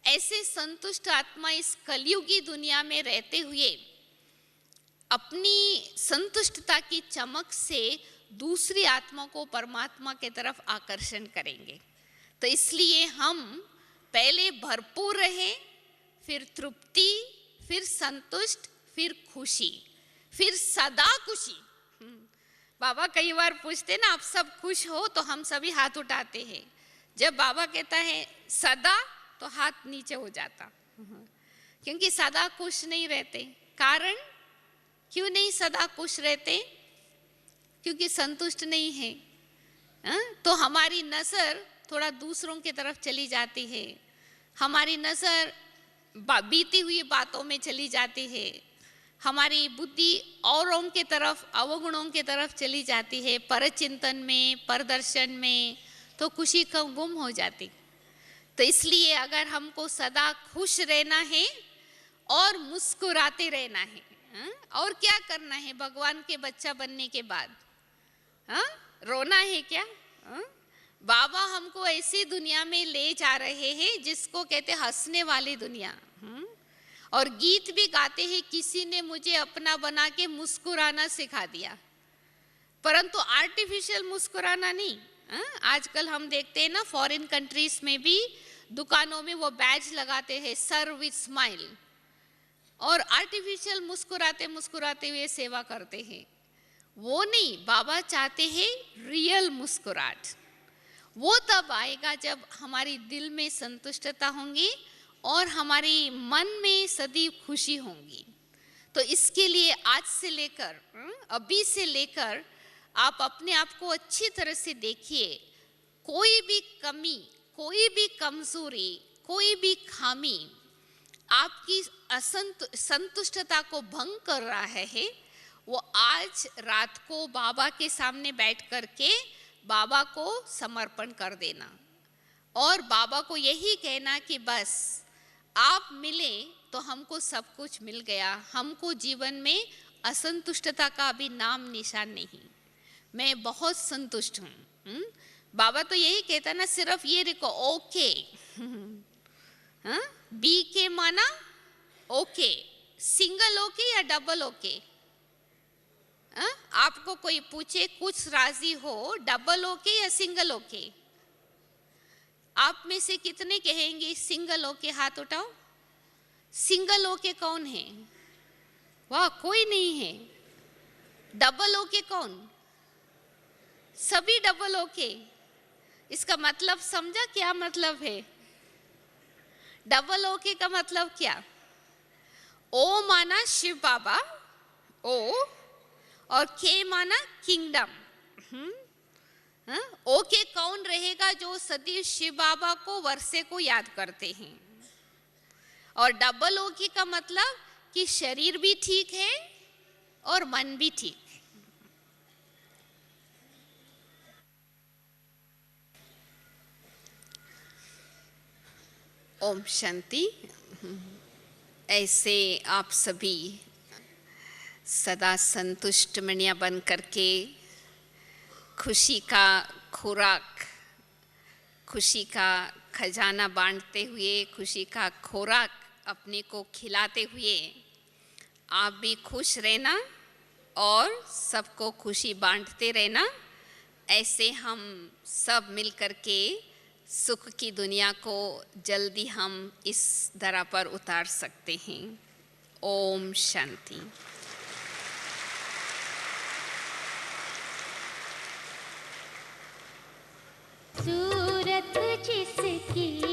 ऐसे संतुष्ट आत्मा इस कलयुगी दुनिया में रहते हुए अपनी संतुष्टता की चमक से दूसरी आत्मा को परमात्मा के तरफ आकर्षण करेंगे। तो इसलिए हम पहले भरपूर रहे, फिर तृप्ति, फिर संतुष्ट, फिर खुशी, फिर सदा खुशी। बाबा कई बार पूछते ना, आप सब खुश हो? तो हम सभी हाथ उठाते हैं। जब बाबा कहता है सदा, तो हाथ नीचे हो जाता, क्योंकि सदा खुश नहीं रहते। कारण क्यों नहीं सदा खुश रहते? क्योंकि संतुष्ट नहीं है। तो हमारी नजर थोड़ा दूसरों की तरफ चली जाती है, हमारी नजर बीती हुई बातों में चली जाती है, हमारी बुद्धि औरों के तरफ, अवगुणों के तरफ चली जाती है, परचिंतन में, परदर्शन में, तो खुशी कम गुम हो जाती। तो इसलिए अगर हमको सदा खुश रहना है और मुस्कुराते रहना है, और क्या करना है भगवान के बच्चा बनने के बाद? रोना है क्या? बाबा हमको ऐसी दुनिया में ले जा रहे हैं जिसको कहते हंसने वाली दुनिया। और गीत भी गाते हैं, किसी ने मुझे अपना बना के मुस्कुराना सिखा दिया, परंतु आर्टिफिशियल मुस्कुराना नहीं। आजकल हम देखते हैं ना, फॉरेन कंट्रीज में भी दुकानों में वो बैज लगाते हैं, सर्व विद स्माइल, और आर्टिफिशियल मुस्कुराते मुस्कुराते हुए सेवा करते हैं। वो नहीं, बाबा चाहते हैं रियल मुस्कुराहट। वो तब आएगा जब हमारी दिल में संतुष्टता होंगी और हमारी मन में सदैव खुशी होंगी। तो इसके लिए आज से लेकर, अभी से लेकर आप अपने आप को अच्छी तरह से देखिए। कोई भी कमी, कोई भी कमजोरी, कोई भी खामी आपकी संतुष्टता को भंग कर रहा है, वो आज रात को बाबा के सामने बैठ करके बाबा को समर्पण कर देना और बाबा को यही कहना कि बस आप मिले तो हमको सब कुछ मिल गया, हमको जीवन में असंतुष्टता का भी नाम निशान नहीं, मैं बहुत संतुष्ट हूँ। बाबा तो यही कहता ना, सिर्फ ये देखो ओके। बी के माना ओके, सिंगल ओके या डबल ओके? आपको कोई पूछे कुछ राजी हो, डबल ओके या सिंगल ओके? आप में से कितने कहेंगे सिंगल ओके? हाथ उठाओ। सिंगल ओके कौन है? वाह, कोई नहीं है। डबल ओके कौन? सभी डबल ओके। इसका मतलब समझा? क्या मतलब है डबल ओके का मतलब? क्या? ओ माना शिव बाबा, ओ, और के माना किंगडम। ओके कौन रहेगा? जो सदैव शिव बाबा को, वर्षे को याद करते हैं। और डबल ओके का मतलब कि शरीर भी ठीक है और मन भी ठीक है। ओम शांति। ऐसे आप सभी सदा संतुष्ट मणिया बन करके खुशी का खुराक, खुशी का खजाना बांटते हुए, खुशी का खुराक अपने को खिलाते हुए आप भी खुश रहना और सबको खुशी बांटते रहना। ऐसे हम सब मिल करके सुख की दुनिया को जल्दी हम इस धरा पर उतार सकते हैं। ओम शांति। सूरत जिसकी